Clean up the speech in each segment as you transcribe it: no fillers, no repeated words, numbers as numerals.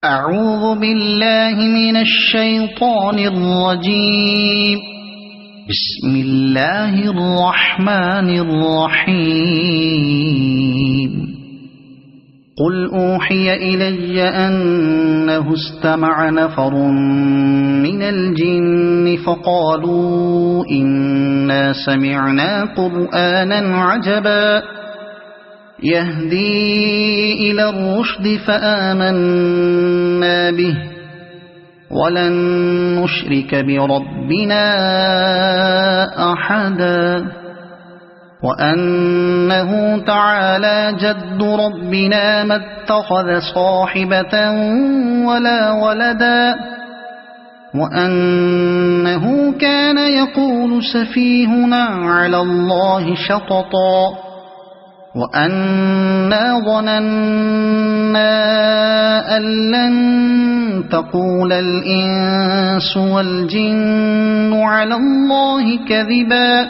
أعوذ بالله من الشيطان الرجيم. بسم الله الرحمن الرحيم. قل أوحي إلي أنه استمع نفر من الجن فقالوا إنا سمعنا قرآنا عجبا يهدي إلى الرشد فآمنا به ولن نشرك بربنا أحدا وأنه تعالى جد ربنا ما اتخذ صاحبة ولا ولدا وأنه كان يقول سفيهنا على الله شططا وأنا ظننا أن لن تقول الإنس والجن على الله كذبا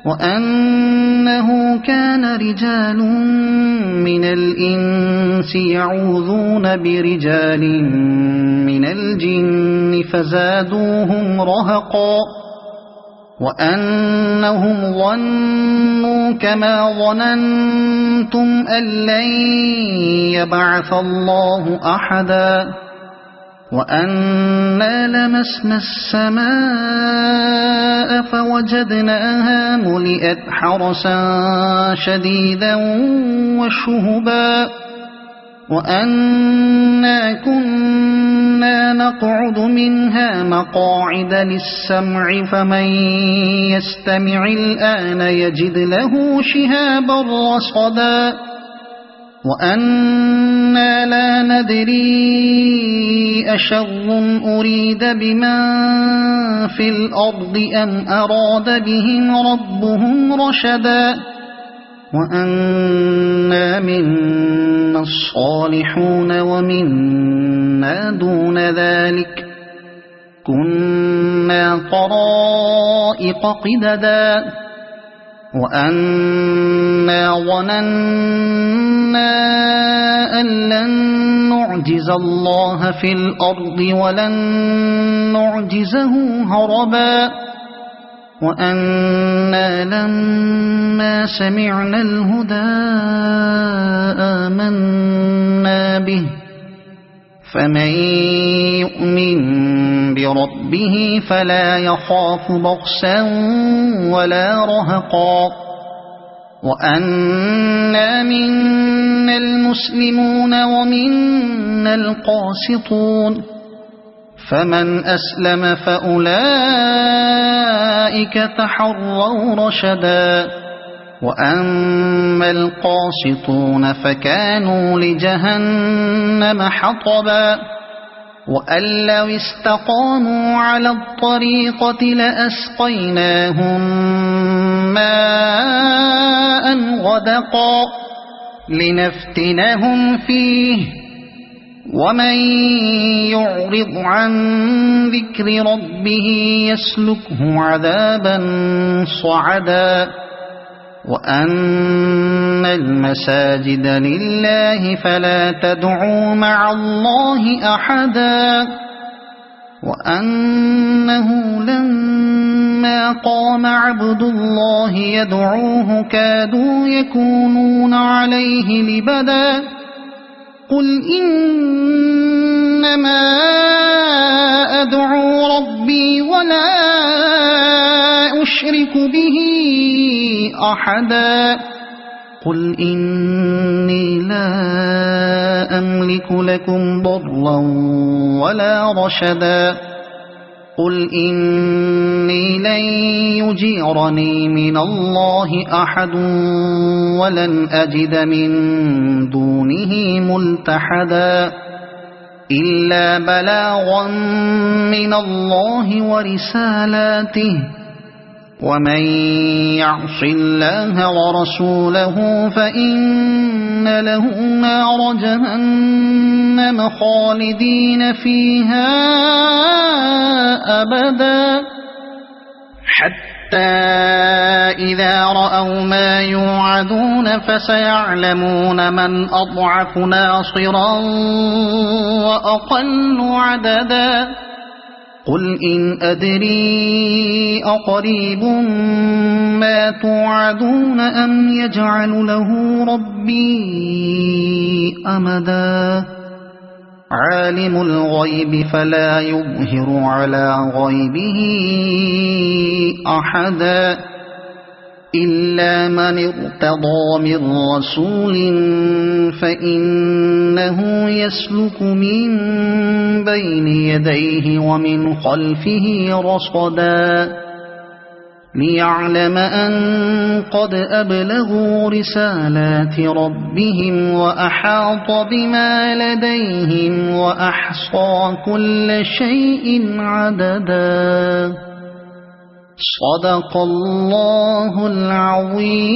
وأنه كان رجال من الإنس يعوذون برجال من الجن فزادوهم رهقا وأنهم ظنوا كما ظننتم أن لن يبعث الله أحدا وأنا لمسنا السماء فوجدناها ملئت حرسا شديدا وشهبا وأنا كنا نقعد منها مقاعد للسمع فمن يستمع الآن يجد له شهابا رصدا وأنا لا ندري أشر أريد بمن في الأرض أم أراد بهم ربهم رشدا وأنا منا الصالحون ومنا دون ذلك كنا طرائق قددا وأنا ظننا أن لن نعجز الله في الأرض ولن نعجزه هربا وأنا لما سمعنا الهدى آمنا به فمن يؤمن بربه فلا يخاف بخسا ولا رهقا وأنا منا المسلمون ومنا القاسطون فمن أسلم فأولئك تحروا رشدا وأما القاسطون فكانوا لجهنم حطبا وأن لو استقاموا على الطريقة لأسقيناهم ماء غدقا لنفتنهم فيه ومن يعرض عن ذكر ربه يسلكه عذابا صعدا وأن المساجد لله فلا تدعوا مع الله أحدا وأنه لما قام عبد الله يدعوه كادوا يكونون عليه لبدا قل إنما أدعو ربي ولا أشرك به أحدا قل إني لا أملك لكم ضرا ولا رشدا قل إني لن يجيرني من الله أحد ولن أجد من دونه ملتحدا إلا بلاغا من الله ورسالاته ومن يعص الله ورسوله فإن له نار جهنم خالدين فيها أبدا حتى حتى إذا رأوا ما يوعدون فسيعلمون من أضعف ناصرا وأقل عددا قل إن أدري أقريب ما توعدون أم يجعل له ربي أمدا عالم الغيب فلا يظهر على غيبه أحدا إلا من ارتضى من رسول فإنه يسلك من بين يديه ومن خلفه رصدا ليعلم أن قد أبلغوا رسالات ربهم وأحاط بما لديهم وأحصى كل شيء عددا صدق الله العظيم.